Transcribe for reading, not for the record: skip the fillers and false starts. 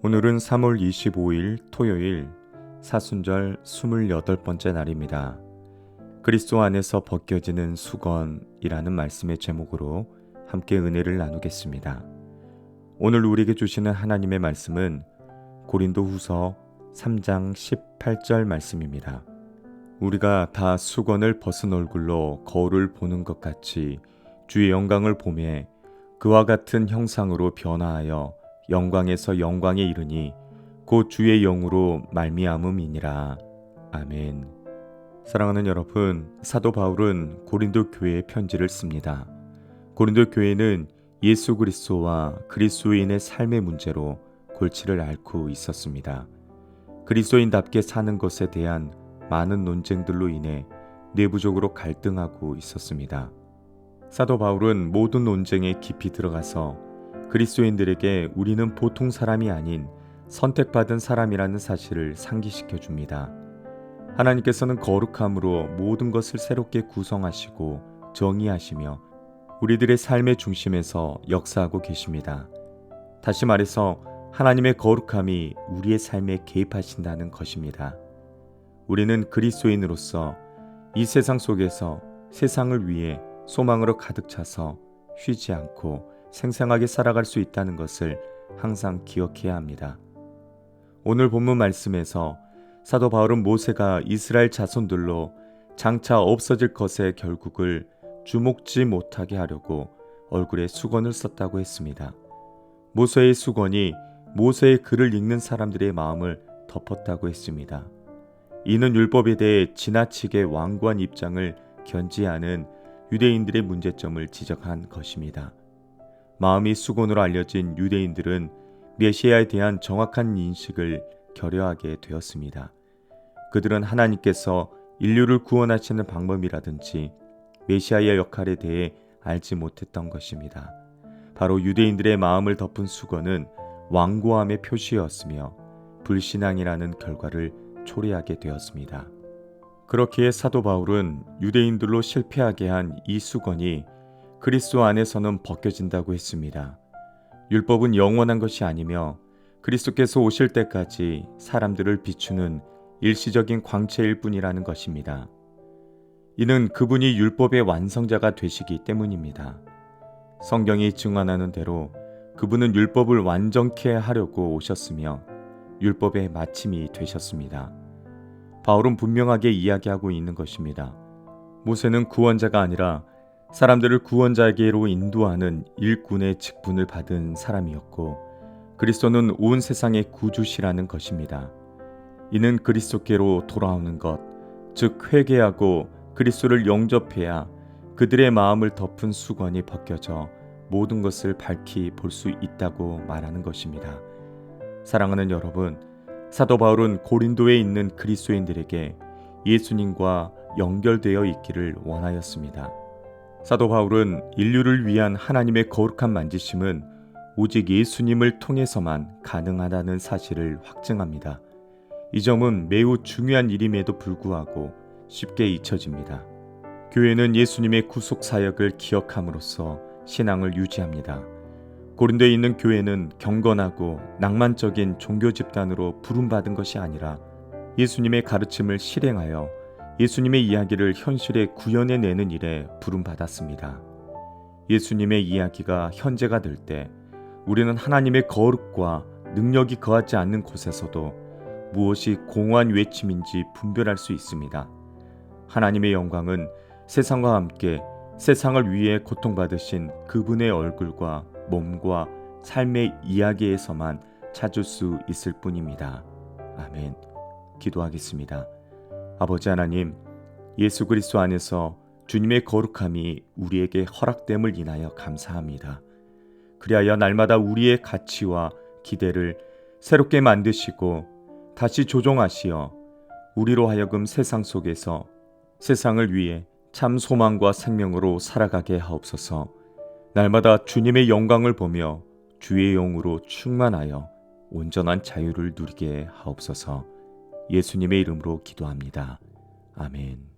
오늘은 3월 25일 토요일 사순절 28번째 날입니다. 그리스도 안에서 벗겨지는 수건이라는 말씀의 제목으로 함께 은혜를 나누겠습니다. 오늘 우리에게 주시는 하나님의 말씀은 고린도후서 3장 18절 말씀입니다. 우리가 다 수건을 벗은 얼굴로 거울을 보는 것 같이 주의 영광을 보매 그와 같은 형상으로 변화하여 영광에서 영광에 이르니 곧 주의 영으로 말미암음이니라. 아멘. 사랑하는 여러분, 사도 바울은 고린도 교회에 편지를 씁니다. 고린도 교회는 예수 그리스도와 그리스도인의 삶의 문제로 골치를 앓고 있었습니다. 그리스도인답게 사는 것에 대한 많은 논쟁들로 인해 내부적으로 갈등하고 있었습니다. 사도 바울은 모든 논쟁에 깊이 들어가서 그리스도인들에게 우리는 보통 사람이 아닌 선택받은 사람이라는 사실을 상기시켜 줍니다. 하나님께서는 거룩함으로 모든 것을 새롭게 구성하시고 정의하시며 우리들의 삶의 중심에서 역사하고 계십니다. 다시 말해서 하나님의 거룩함이 우리의 삶에 개입하신다는 것입니다. 우리는 그리스도인으로서 이 세상 속에서 세상을 위해 소망으로 가득 차서 쉬지 않고 생생하게 살아갈 수 있다는 것을 항상 기억해야 합니다. 오늘 본문 말씀에서 사도 바울은 모세가 이스라엘 자손들로 장차 없어질 것의 결국을 주목지 못하게 하려고 얼굴에 수건을 썼다고 했습니다. 모세의 수건이 모세의 글을 읽는 사람들의 마음을 덮었다고 했습니다. 이는 율법에 대해 지나치게 완고한 입장을 견지하는 유대인들의 문제점을 지적한 것입니다. 마음이 수건으로 알려진 유대인들은 메시아에 대한 정확한 인식을 결여하게 되었습니다. 그들은 하나님께서 인류를 구원하시는 방법이라든지 메시아의 역할에 대해 알지 못했던 것입니다. 바로 유대인들의 마음을 덮은 수건은 완고함의 표시였으며 불신앙이라는 결과를 초래하게 되었습니다. 그렇기에 사도 바울은 유대인들로 실패하게 한 이 수건이 그리스도 안에서는 벗겨진다고 했습니다. 율법은 영원한 것이 아니며 그리스도께서 오실 때까지 사람들을 비추는 일시적인 광채일 뿐이라는 것입니다. 이는 그분이 율법의 완성자가 되시기 때문입니다. 성경이 증언하는 대로 그분은 율법을 완전케 하려고 오셨으며 율법의 마침이 되셨습니다. 바울은 분명하게 이야기하고 있는 것입니다. 모세는 구원자가 아니라 사람들을 구원자에게로 인도하는 일꾼의 직분을 받은 사람이었고 그리스도는 온 세상의 구주시라는 것입니다. 이는 그리스도께로 돌아오는 것, 즉 회개하고 그리스도를 영접해야 그들의 마음을 덮은 수건이 벗겨져 모든 것을 밝히 볼 수 있다고 말하는 것입니다. 사랑하는 여러분, 사도 바울은 고린도에 있는 그리스도인들에게 예수님과 연결되어 있기를 원하였습니다. 사도 바울은 인류를 위한 하나님의 거룩한 만지심은 오직 예수님을 통해서만 가능하다는 사실을 확증합니다. 이 점은 매우 중요한 일임에도 불구하고 쉽게 잊혀집니다. 교회는 예수님의 구속 사역을 기억함으로써 신앙을 유지합니다. 고린도에 있는 교회는 경건하고 낭만적인 종교 집단으로 부름받은 것이 아니라 예수님의 가르침을 실행하여 예수님의 이야기를 현실에 구현해내는 일에 부름받았습니다. 예수님의 이야기가 현재가 될 때 우리는 하나님의 거룩과 능력이 거하지 않는 곳에서도 무엇이 공허한 외침인지 분별할 수 있습니다. 하나님의 영광은 세상과 함께 세상을 위해 고통받으신 그분의 얼굴과 몸과 삶의 이야기에서만 찾을 수 있을 뿐입니다. 아멘. 기도하겠습니다. 아버지 하나님, 예수 그리스도 안에서 주님의 거룩함이 우리에게 허락됨을 인하여 감사합니다. 그리하여 날마다 우리의 가치와 기대를 새롭게 만드시고 다시 조정하시어 우리로 하여금 세상 속에서 세상을 위해 참 소망과 생명으로 살아가게 하옵소서. 날마다 주님의 영광을 보며 주의 영으로 충만하여 온전한 자유를 누리게 하옵소서. 예수님의 이름으로 기도합니다. 아멘.